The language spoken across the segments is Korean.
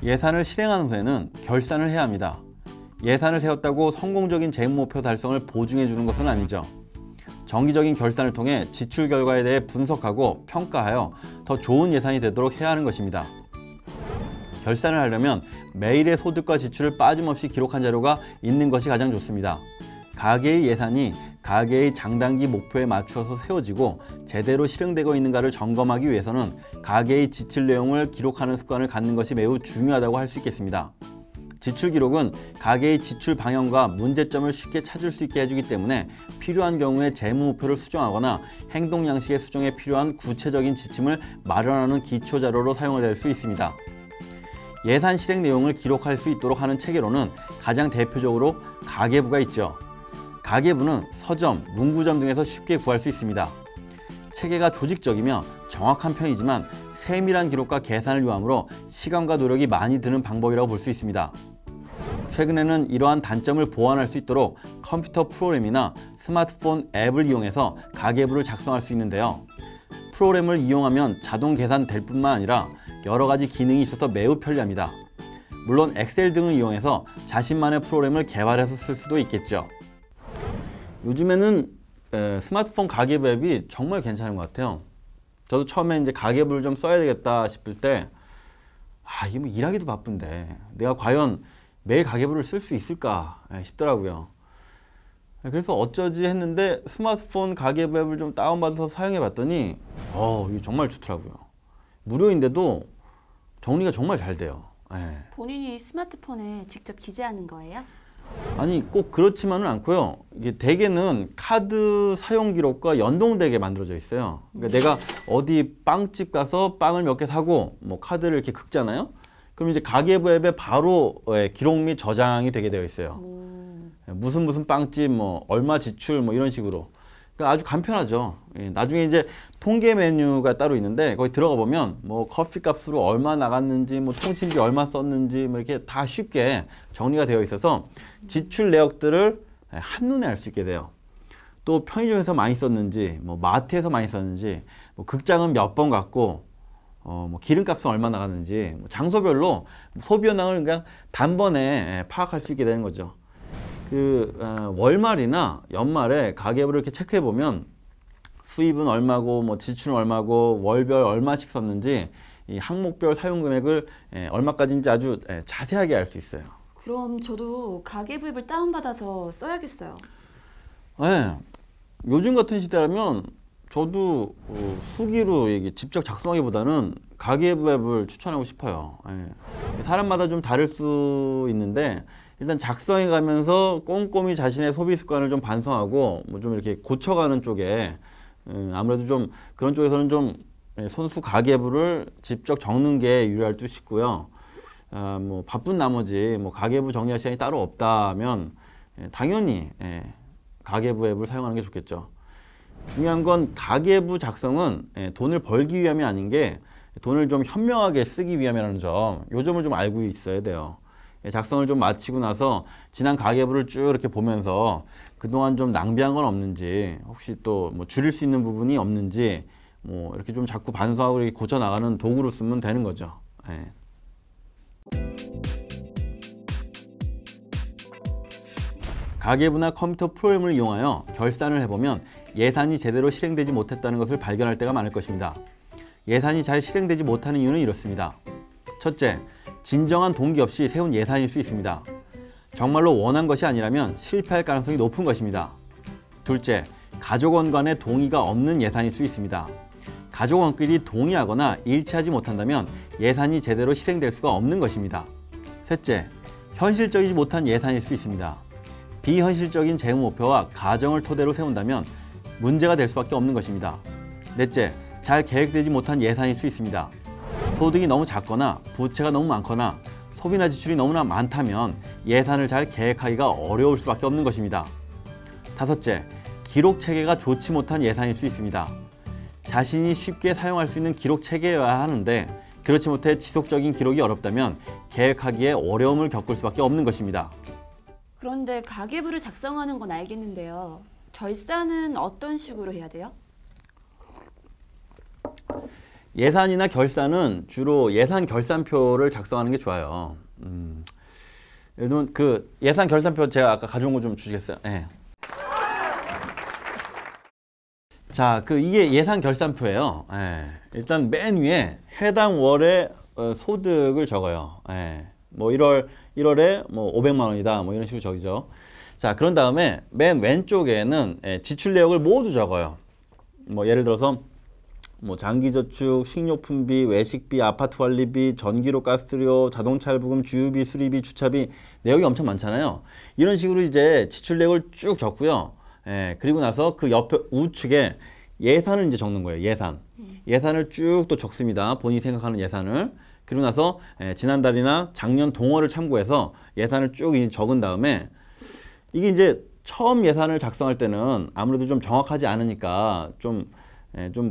예산을 실행한 후에는 결산을 해야 합니다. 예산을 세웠다고 성공적인 재무 목표 달성을 보증해 주는 것은 아니죠. 정기적인 결산을 통해 지출 결과에 대해 분석하고 평가하여 더 좋은 예산이 되도록 해야 하는 것입니다. 결산을 하려면 매일의 소득과 지출을 빠짐없이 기록한 자료가 있는 것이 가장 좋습니다. 가계의 예산이 가계의 장단기 목표에 맞추어서 세워지고 제대로 실행되고 있는가를 점검하기 위해서는 가계의 지출 내용을 기록하는 습관을 갖는 것이 매우 중요하다고 할 수 있겠습니다. 지출 기록은 가계의 지출 방향과 문제점을 쉽게 찾을 수 있게 해주기 때문에 필요한 경우에 재무 목표를 수정하거나 행동 양식의 수정에 필요한 구체적인 지침을 마련하는 기초 자료로 사용될 수 있습니다. 예산 실행 내용을 기록할 수 있도록 하는 체계로는 가장 대표적으로 가계부가 있죠. 가계부는 서점, 문구점 등에서 쉽게 구할 수 있습니다. 체계가 조직적이며 정확한 편이지만 세밀한 기록과 계산을 요하므로 시간과 노력이 많이 드는 방법이라고 볼 수 있습니다. 최근에는 이러한 단점을 보완할 수 있도록 컴퓨터 프로그램이나 스마트폰 앱을 이용해서 가계부를 작성할 수 있는데요. 프로그램을 이용하면 자동 계산될 뿐만 아니라 여러 가지 기능이 있어서 매우 편리합니다. 물론 엑셀 등을 이용해서 자신만의 프로그램을 개발해서 쓸 수도 있겠죠. 요즘에는 스마트폰 가계부 앱이 정말 괜찮은 것 같아요. 저도 처음에 이제 가계부를 좀 써야 되겠다 싶을 때, 이게 뭐 일하기도 바쁜데 내가 과연 매일 가계부를 쓸 수 있을까 싶더라고요. 그래서 어쩌지 했는데 스마트폰 가계부 앱을 좀 다운받아서 사용해 봤더니 이게 정말 좋더라고요. 무료인데도 정리가 정말 잘 돼요. 본인이 스마트폰에 직접 기재하는 거예요? 아니 꼭 그렇지만은 않고요. 이게 대개는 카드 사용 기록과 연동되게 만들어져 있어요. 그러니까 내가 어디 빵집 가서 빵을 몇 개 사고 뭐 카드를 이렇게 긁잖아요. 그럼 이제 가계부 앱에 바로 기록 및 저장이 되게 되어 있어요. 무슨 빵집 뭐 얼마 지출 뭐 이런 식으로. 그러니까 아주 간편하죠. 나중에 이제 통계 메뉴가 따로 있는데 거기 들어가 보면 뭐 커피 값으로 얼마 나갔는지 뭐 통신비 얼마 썼는지 뭐 이렇게 다 쉽게 정리가 되어 있어서 지출 내역들을 한눈에 알 수 있게 돼요. 또 편의점에서 많이 썼는지 뭐 마트에서 많이 썼는지 뭐 극장은 몇 번 갔고 뭐 기름값은 얼마 나갔는지 뭐 장소별로 소비 현황을 그냥 단번에 파악할 수 있게 되는 거죠. 월말이나 연말에 가계부를 이렇게 체크해 보면 수입은 얼마고 뭐 지출은 얼마고 월별 얼마씩 썼는지 이 항목별 사용 금액을 얼마까지인지 아주 자세하게 알 수 있어요. 그럼 저도 가계부 앱을 다운받아서 써야겠어요. 요즘 같은 시대라면 저도 수기로 직접 작성하기보다는 가계부 앱을 추천하고 싶어요. 사람마다 좀 다를 수 있는데 일단 작성해 가면서 꼼꼼히 자신의 소비 습관을 좀 반성하고 뭐 좀 이렇게 고쳐가는 쪽에 아무래도 좀 그런 쪽에서는 좀 손수 가계부를 직접 적는 게 유리할 듯 싶고요. 뭐 바쁜 나머지 뭐 가계부 정리할 시간이 따로 없다면 당연히 가계부 앱을 사용하는 게 좋겠죠. 중요한 건 가계부 작성은 돈을 벌기 위함이 아닌 게 돈을 좀 현명하게 쓰기 위함이라는 점, 이 점을 좀 알고 있어야 돼요. 작성을 좀 마치고 나서 지난 가계부를 쭉 이렇게 보면서 그동안 좀 낭비한 건 없는지, 혹시 또 뭐 줄일 수 있는 부분이 없는지 뭐 이렇게 좀 자꾸 반성하고 이렇게 고쳐 나가는 도구로 쓰면 되는 거죠. 가계부나 컴퓨터 프로그램을 이용하여 결산을 해보면 예산이 제대로 실행되지 못했다는 것을 발견할 때가 많을 것입니다. 예산이 잘 실행되지 못하는 이유는 이렇습니다. 첫째, 진정한 동기 없이 세운 예산일 수 있습니다. 정말로 원한 것이 아니라면 실패할 가능성이 높은 것입니다. 둘째, 가족원 간의 동의가 없는 예산일 수 있습니다. 가족원끼리 동의하거나 일치하지 못한다면 예산이 제대로 실행될 수가 없는 것입니다. 셋째, 현실적이지 못한 예산일 수 있습니다. 비현실적인 재무 목표와 가정을 토대로 세운다면 문제가 될 수밖에 없는 것입니다. 넷째, 잘 계획되지 못한 예산일 수 있습니다. 소득이 너무 작거나 부채가 너무 많거나 소비나 지출이 너무나 많다면 예산을 잘 계획하기가 어려울 수밖에 없는 것입니다. 다섯째, 기록 체계가 좋지 못한 예산일 수 있습니다. 자신이 쉽게 사용할 수 있는 기록 체계여야 하는데 그렇지 못해 지속적인 기록이 어렵다면 계획하기에 어려움을 겪을 수밖에 없는 것입니다. 그런데 가계부를 작성하는 건 알겠는데요. 결산은 어떤 식으로 해야 돼요? 예산이나 결산은 주로 예산 결산표를 작성하는 게 좋아요. 예를 들면 그 예산 결산표 제가 아까 가져온 거 좀 주시겠어요? 네. 자, 이게 예산 결산표예요. 예. 일단 맨 위에 해당 월의 소득을 적어요. 예. 뭐 1월에 뭐 500만 원이다. 뭐 이런 식으로 적이죠. 자, 그런 다음에 맨 왼쪽에는 지출 내역을 모두 적어요. 뭐 예를 들어서 뭐 장기저축, 식료품비, 외식비, 아파트 관리비, 전기료, 가스료, 자동차 할부금, 주유비, 수리비, 주차비 내역이 엄청 많잖아요. 이런 식으로 이제 지출 내역을 쭉 적고요. 예, 그리고 나서 그 옆에 우측에 예산을 이제 적는 거예요. 예산을 쭉 또 적습니다. 본인이 생각하는 예산을. 그리고 나서 지난달이나 작년 동월을 참고해서 예산을 쭉 적은 다음에 이게 이제 처음 예산을 작성할 때는 아무래도 좀 정확하지 않으니까 좀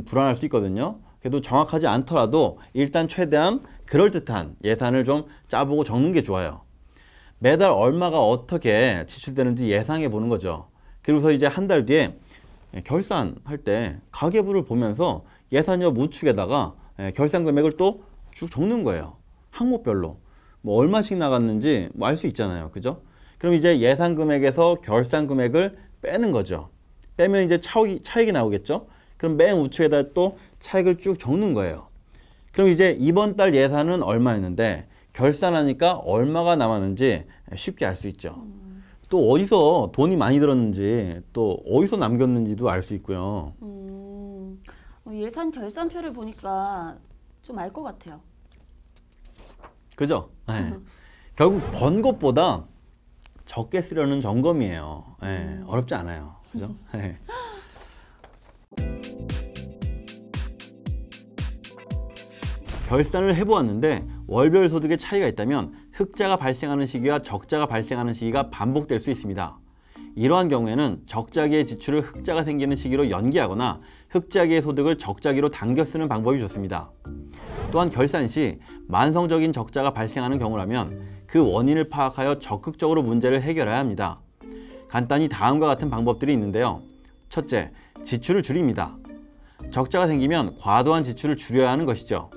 불안할 수 있거든요. 그래도 정확하지 않더라도 일단 최대한 그럴듯한 예산을 좀 짜보고 적는 게 좋아요. 매달 얼마가 어떻게 지출되는지 예상해 보는 거죠. 그리고서 이제 한 달 뒤에 결산할 때 가계부를 보면서 예산엽 우측에다가 결산 금액을 또 쭉 적는 거예요. 항목별로. 뭐 얼마씩 나갔는지 뭐 알 수 있잖아요. 그죠? 그럼 이제 예산 금액에서 결산 금액을 빼는 거죠. 빼면 이제 차익이 나오겠죠? 그럼 맨 우측에다 또 차익을 쭉 적는 거예요. 그럼 이제 이번 달 예산은 얼마였는데 결산하니까 얼마가 남았는지 쉽게 알 수 있죠. 또 어디서 돈이 많이 들었는지 또 어디서 남겼는지도 알 수 있고요. 예산 결산표를 보니까 좀 알 것 같아요. 그죠? 네. 결국 번 것보다 적게 쓰려는 점검이에요. 네. 어렵지 않아요. 그죠? 네. 결산을 해보았는데 월별 소득의 차이가 있다면 흑자가 발생하는 시기와 적자가 발생하는 시기가 반복될 수 있습니다. 이러한 경우에는 적자기의 지출을 흑자가 생기는 시기로 연기하거나 흑자기의 소득을 적자기로 당겨 쓰는 방법이 좋습니다. 또한 결산 시 만성적인 적자가 발생하는 경우라면 그 원인을 파악하여 적극적으로 문제를 해결해야 합니다. 간단히 다음과 같은 방법들이 있는데요. 첫째, 지출을 줄입니다. 적자가 생기면 과도한 지출을 줄여야 하는 것이죠.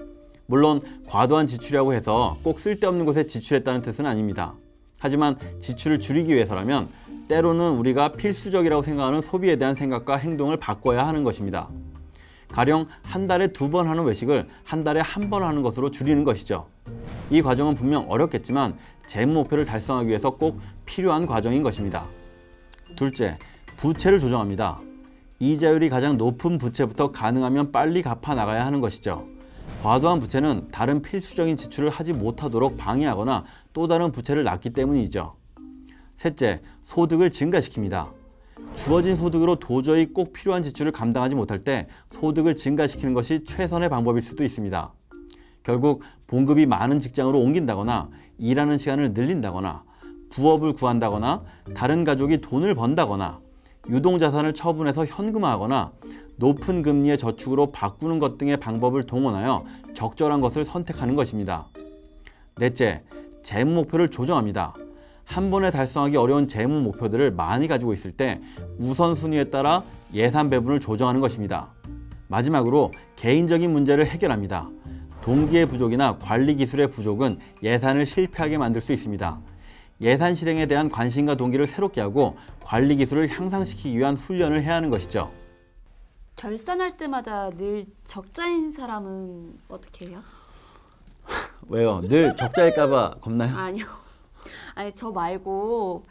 물론 과도한 지출이라고 해서 꼭 쓸데없는 곳에 지출했다는 뜻은 아닙니다. 하지만 지출을 줄이기 위해서라면 때로는 우리가 필수적이라고 생각하는 소비에 대한 생각과 행동을 바꿔야 하는 것입니다. 가령 한 달에 2번 하는 외식을 한 달에 1번 하는 것으로 줄이는 것이죠. 이 과정은 분명 어렵겠지만 재무 목표를 달성하기 위해서 꼭 필요한 과정인 것입니다. 둘째, 부채를 조정합니다. 이자율이 가장 높은 부채부터 가능하면 빨리 갚아 나가야 하는 것이죠. 과도한 부채는 다른 필수적인 지출을 하지 못하도록 방해하거나 또 다른 부채를 낳기 때문이죠. 셋째, 소득을 증가시킵니다. 주어진 소득으로 도저히 꼭 필요한 지출을 감당하지 못할 때 소득을 증가시키는 것이 최선의 방법일 수도 있습니다. 결국 봉급이 많은 직장으로 옮긴다거나 일하는 시간을 늘린다거나 부업을 구한다거나 다른 가족이 돈을 번다거나 유동자산을 처분해서 현금화하거나 높은 금리의 저축으로 바꾸는 것 등의 방법을 동원하여 적절한 것을 선택하는 것입니다. 넷째, 재무 목표를 조정합니다. 한 번에 달성하기 어려운 재무 목표들을 많이 가지고 있을 때 우선순위에 따라 예산 배분을 조정하는 것입니다. 마지막으로 개인적인 문제를 해결합니다. 동기의 부족이나 관리 기술의 부족은 예산을 실패하게 만들 수 있습니다. 예산 실행에 대한 관심과 동기를 새롭게 하고 관리 기술을 향상시키기 위한 훈련을 해야 하는 것이죠. 결산할 때마다 늘 적자인 사람은 어떻게 해요? 왜요? 늘 적자일까봐 겁나요? 아니요. 아니 저 말고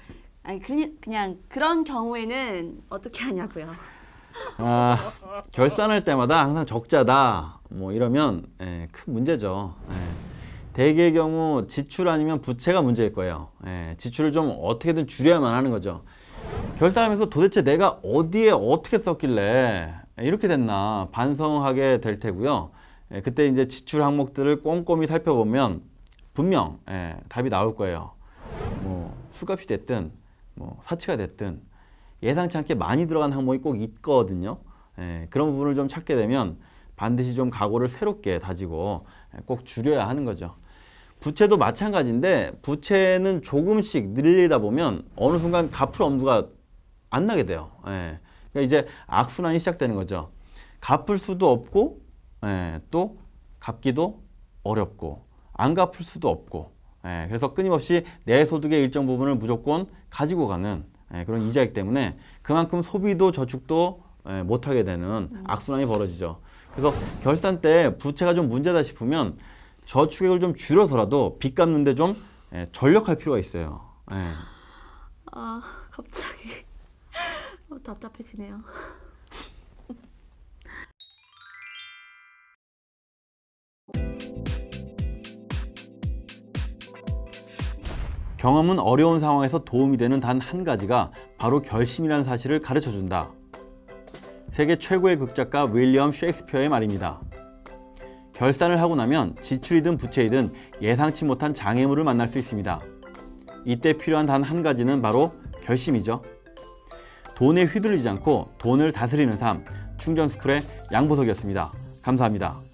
그냥 그런 경우에는 어떻게 하냐고요. 결산할 때마다 항상 적자다 뭐 이러면 큰 문제죠. 대개의 경우 지출 아니면 부채가 문제일 거예요. 지출을 좀 어떻게든 줄여야만 하는 거죠. 결산하면서 도대체 내가 어디에 어떻게 썼길래 이렇게 됐나 반성하게 될 테고요. 그때 이제 지출 항목들을 꼼꼼히 살펴보면 분명 답이 나올 거예요. 뭐 수값이 됐든 뭐 사치가 됐든 예상치 않게 많이 들어간 항목이 꼭 있거든요. 그런 부분을 좀 찾게 되면 반드시 좀 각오를 새롭게 다지고 꼭 줄여야 하는 거죠. 부채도 마찬가지인데 부채는 조금씩 늘리다 보면 어느 순간 갚을 엄두가 안 나게 돼요. 그러니까 이제 악순환이 시작되는 거죠. 갚을 수도 없고 또 갚기도 어렵고 안 갚을 수도 없고, 그래서 끊임없이 내 소득의 일정 부분을 무조건 가지고 가는 그런 이자이기 때문에 그만큼 소비도 저축도 못하게 되는 악순환이 벌어지죠. 그래서 결산 때 부채가 좀 문제다 싶으면 저축액을 좀 줄여서라도 빚 갚는데 좀 전력할 필요가 있어요. 아, 갑자기 답답해지네요. 경험은 어려운 상황에서 도움이 되는 단 한 가지가 바로 결심이라는 사실을 가르쳐준다. 세계 최고의 극작가 윌리엄 셰익스피어의 말입니다. 결산을 하고 나면 지출이든 부채이든 예상치 못한 장애물을 만날 수 있습니다. 이때 필요한 단 한 가지는 바로 결심이죠. 돈에 휘둘리지 않고 돈을 다스리는 삶, 충전스쿨의 양보석이었습니다. 감사합니다.